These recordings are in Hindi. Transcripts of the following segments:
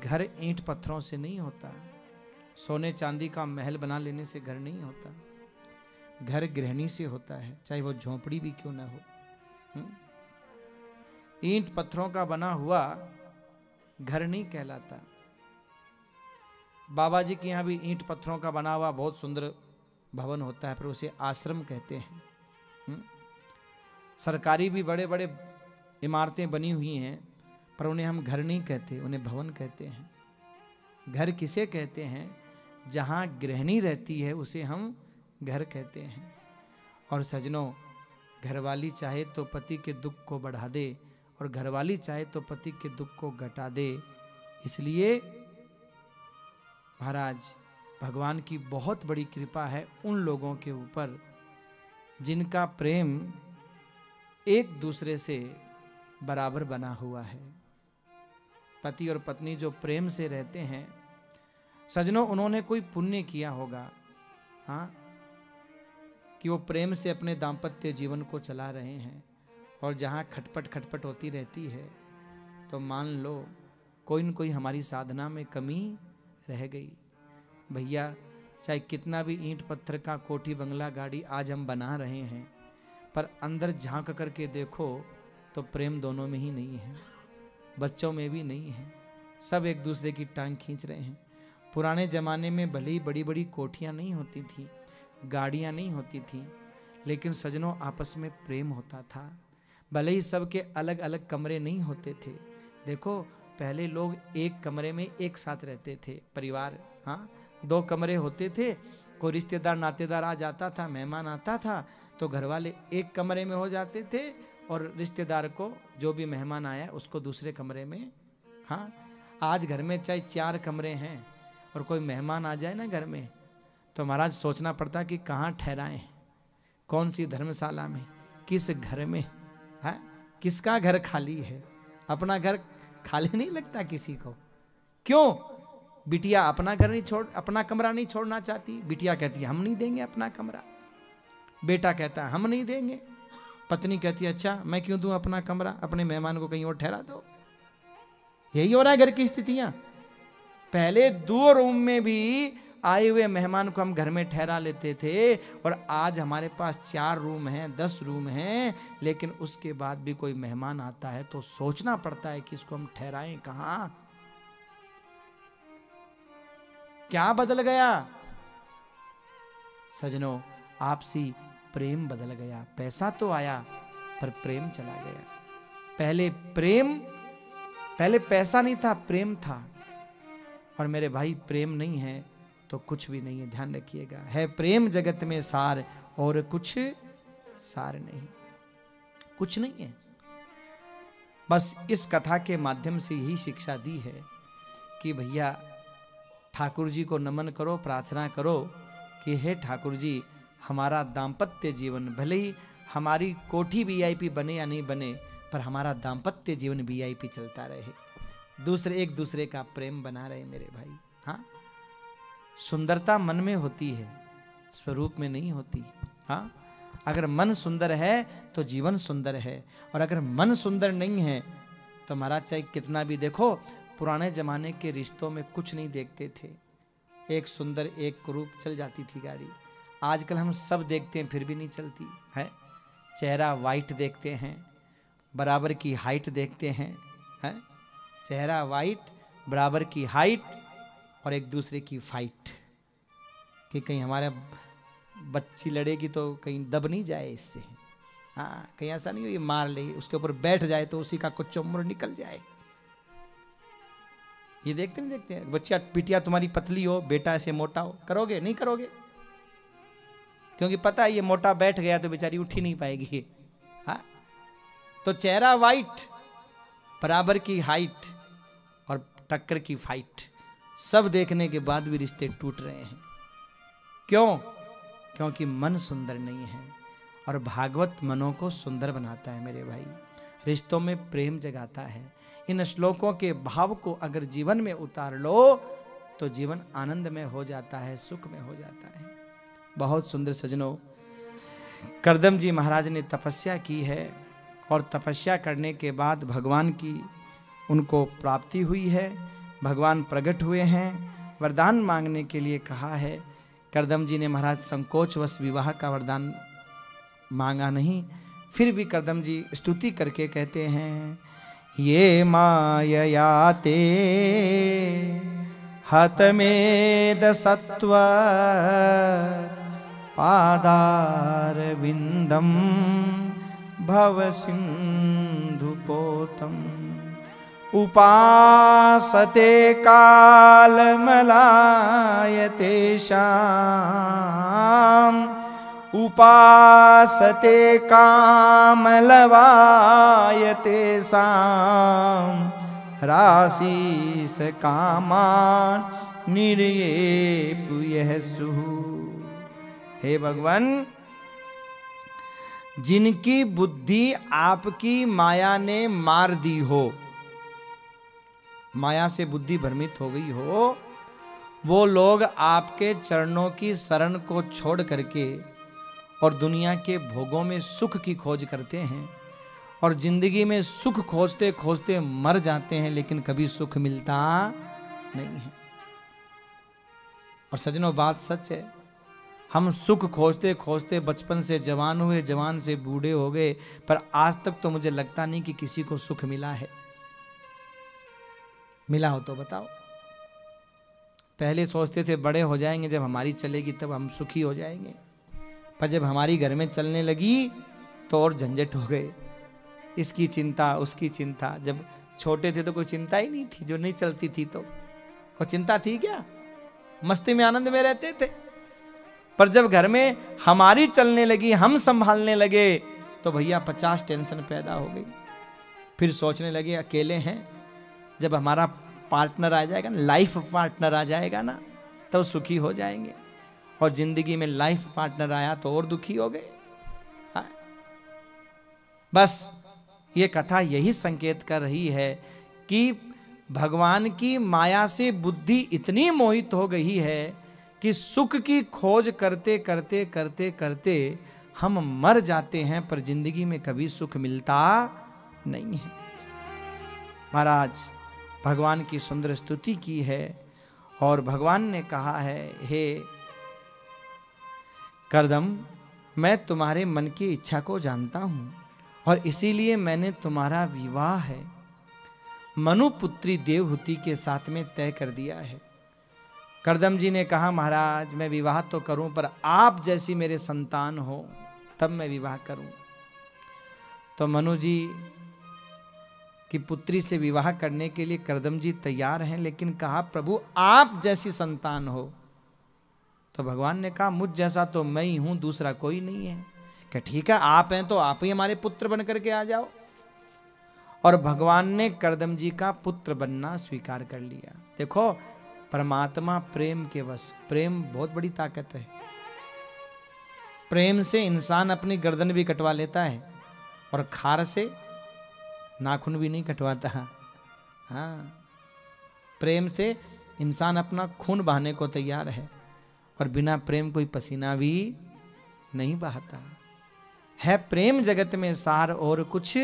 घर ईंट पत्थरों से नहीं होता, सोने चांदी का महल बना लेने से घर नहीं होता। घर गृहिणी से होता है, चाहे वो झोंपड़ी भी क्यों ना हो। ईंट पत्थरों का बना हुआ घर नहीं कहलाता। बाबा जी के यहाँ भी ईंट पत्थरों का बना हुआ बहुत सुंदर भवन होता है, पर उसे आश्रम कहते हैं। सरकारी भी बड़े बड़े इमारतें बनी हुई हैं, पर उन्हें हम घर नहीं कहते, उन्हें भवन कहते हैं। घर किसे कहते हैं? जहाँ गृहिणी रहती है उसे हम घर कहते हैं। और सजनों, घरवाली चाहे तो पति के दुख को बढ़ा दे और घरवाली चाहे तो पति के दुख को घटा दे। इसलिए महाराज, भगवान की बहुत बड़ी कृपा है उन लोगों के ऊपर जिनका प्रेम एक दूसरे से बराबर बना हुआ है। पति और पत्नी जो प्रेम से रहते हैं, सजनों, उन्होंने कोई पुण्य किया होगा, हाँ, कि वो प्रेम से अपने दाम्पत्य जीवन को चला रहे हैं। और जहाँ खटपट खटपट होती रहती है तो मान लो कोई न कोई हमारी साधना में कमी रह गई। भैया, चाहे कितना भी ईंट पत्थर का कोठी बंगला गाड़ी आज हम बना रहे हैं, पर अंदर झांक करके देखो तो प्रेम दोनों में ही नहीं है, बच्चों में भी नहीं है। सब एक दूसरे की टांग खींच रहे हैं। पुराने जमाने में भले ही बड़ी बड़ी कोठियां नहीं होती थी, गाड़ियां नहीं होती थी, लेकिन सजनों आपस में प्रेम होता था। भले ही सबके अलग अलग कमरे नहीं होते थे। देखो, पहले लोग एक कमरे में एक साथ रहते थे, परिवार, हाँ, 2 कमरे होते थे। कोई रिश्तेदार नातेदार आ जाता था, मेहमान आता था, तो घर वाले एक कमरे में हो जाते थे और रिश्तेदार को, जो भी मेहमान आया, उसको दूसरे कमरे में। हाँ, आज घर में चाहे 4 कमरे हैं और कोई मेहमान आ जाए ना घर में, तो महाराज सोचना पड़ता कि कहाँ ठहराएं, कौन सी धर्मशाला में, किस घर में, है, किसका घर खाली है। अपना घर खाली नहीं लगता किसी को। क्यों? बिटिया अपना घर नहीं छोड़, अपना कमरा नहीं छोड़ना चाहती। बिटिया कहती है हम नहीं देंगे अपना कमरा, बेटा कहता है हम नहीं देंगे, पत्नी कहती है अच्छा मैं क्यों दूं अपना कमरा, अपने मेहमान को कहीं और ठहरा दो। यही हो रहा है घर की स्थितियां। पहले 2 रूम में भी आए हुए मेहमान को हम घर में ठहरा लेते थे, और आज हमारे पास 4 रूम हैं, 10 रूम हैं, लेकिन उसके बाद भी कोई मेहमान आता है तो सोचना पड़ता है कि इसको हम ठहराएं कहां। क्या बदल गया सजनों? आपसी प्रेम बदल गया। पैसा तो आया पर प्रेम चला गया। पहले पैसा नहीं था, प्रेम था। और मेरे भाई, प्रेम नहीं है तो कुछ भी नहीं है, ध्यान रखिएगा। है प्रेम जगत में सार, और कुछ सार नहीं, कुछ नहीं है। बस इस कथा के माध्यम से यही शिक्षा दी है कि भैया ठाकुर जी को नमन करो, प्रार्थना करो कि हे ठाकुर जी, हमारा दाम्पत्य जीवन, भले ही हमारी कोठी वीआईपी बने या नहीं बने, पर हमारा दाम्पत्य जीवन वीआईपी चलता रहे। एक दूसरे का प्रेम बना रहे मेरे भाई। हाँ, सुंदरता मन में होती है, स्वरूप में नहीं होती। हाँ, अगर मन सुंदर है तो जीवन सुंदर है, और अगर मन सुंदर नहीं है तो महाराज चाहे कितना भी देखो, पुराने जमाने के रिश्तों में कुछ नहीं देखते थे। एक सुंदर एक कुरूप चल जाती थी गाड़ी। आजकल हम सब देखते हैं फिर भी नहीं चलती है। चेहरा वाइट देखते हैं, बराबर की हाइट देखते हैं, है? चेहरा वाइट, बराबर की हाइट, और एक दूसरे की फाइट, कि कहीं हमारे बच्ची लड़ेगी तो कहीं दब नहीं जाए इससे। हाँ, कहीं ऐसा नहीं हो ये मार ले, उसके ऊपर बैठ जाए तो उसी का कुछ उम्र निकल जाए। ये देखते नहीं देखते हैं? बच्चिया बिटिया तुम्हारी पतली हो, बेटा ऐसे मोटा हो, करोगे नहीं करोगे? क्योंकि पता है ये मोटा बैठ गया तो बेचारी उठ ही नहीं पाएगी। हाँ, तो चेहरा वाइट, बराबर की हाइट और टक्कर की फाइट, सब देखने के बाद भी रिश्ते टूट रहे हैं। क्यों? क्योंकि मन सुंदर नहीं है। और भागवत मनों को सुंदर बनाता है मेरे भाई, रिश्तों में प्रेम जगाता है। इन श्लोकों के भाव को अगर जीवन में उतार लो तो जीवन आनंद में हो जाता है, सुख में हो जाता है। बहुत सुंदर सजनों, करदम जी महाराज ने तपस्या की है, और तपस्या करने के बाद भगवान की उनको प्राप्ति हुई है। भगवान प्रकट हुए हैं, वरदान मांगने के लिए कहा है। करदम जी ने महाराज संकोचवश विवाह का वरदान मांगा नहीं, फिर भी करदम जी स्तुति करके कहते हैं, ये मायया ते हतमेद सत्व पादार विंदम भव सिंधुपोतम उपासते कालमलायते शाम उपासते कामलवायते साम राशीस कामान निर्येपु यह सुहु। हे भगवान, जिनकी बुद्धि आपकी माया ने मार दी हो, माया से बुद्धि भ्रमित हो गई हो, वो लोग आपके चरणों की शरण को छोड़ करके और दुनिया के भोगों में सुख की खोज करते हैं और जिंदगी में सुख खोजते खोजते मर जाते हैं, लेकिन कभी सुख मिलता नहीं है। और सजनों, बात सच है, हम सुख खोजते खोजते बचपन से जवान हुए, जवान से बूढ़े हो गए, पर आज तक तो मुझे लगता नहीं कि किसी को सुख मिला है। मिला हो तो बताओ। पहले सोचते थे बड़े हो जाएंगे, जब हमारी चलेगी तब हम सुखी हो जाएंगे, पर जब हमारी घर में चलने लगी तो और झंझट हो गए, इसकी चिंता उसकी चिंता। जब छोटे थे तो कोई चिंता ही नहीं थी, जो नहीं चलती थी तो कोई चिंता थी क्या, मस्ती में आनंद में रहते थे। पर जब घर में हमारी चलने लगी, हम संभालने लगे, तो भैया 50 टेंशन पैदा हो गई। फिर सोचने लगे अकेले हैं, जब हमारा पार्टनर आ जाएगा ना, लाइफ पार्टनर आ जाएगा ना, तो सुखी हो जाएंगे। और जिंदगी में लाइफ पार्टनर आया तो और दुखी हो गए। बस ये कथा यही संकेत कर रही है कि भगवान की माया से बुद्धि इतनी मोहित हो गई है कि सुख की खोज करते करते करते करते हम मर जाते हैं, पर जिंदगी में कभी सुख मिलता नहीं है। महाराज भगवान की सुंदर स्तुति की है और भगवान ने कहा है, हे करदम, मैं तुम्हारे मन की इच्छा को जानता हूं और इसीलिए मैंने तुम्हारा विवाह है मनुपुत्री देवहूति के साथ में तय कर दिया है। करदम जी ने कहा, महाराज मैं विवाह तो करूं, पर आप जैसी मेरे संतान हो तब मैं विवाह करूं। तो मनु जी की पुत्री से विवाह करने के लिए करदम जी तैयार हैं, लेकिन कहा प्रभु आप जैसी संतान हो। तो भगवान ने कहा मुझ जैसा तो मैं ही हूं, दूसरा कोई नहीं है। क्या ठीक है, आप हैं तो आप ही हमारे पुत्र बन करके आ जाओ। और भगवान ने करदम जी का पुत्र बनना स्वीकार कर लिया। देखो, परमात्मा प्रेम के वश, प्रेम बहुत बड़ी ताकत है। प्रेम से इंसान अपनी गर्दन भी कटवा लेता है और खार से नाखून भी नहीं कटवाता। हाँ, प्रेम से इंसान अपना खून बहाने को तैयार है और बिना प्रेम कोई पसीना भी नहीं बहाता है। प्रेम जगत में सार और कुछ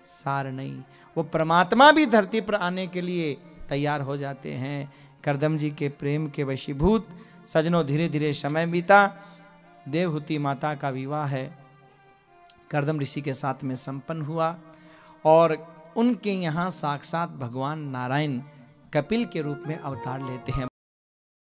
सार नहीं। वो परमात्मा भी धरती पर आने के लिए तैयार हो जाते हैं। करदम जी के प्रेम के वशीभूत सजनों धीरे धीरे समय बीता। देवहूति माता का विवाह है करदम ऋषि के साथ में संपन्न हुआ और उनके यहाँ साक्षात भगवान नारायण कपिल के रूप में अवतार लेते हैं।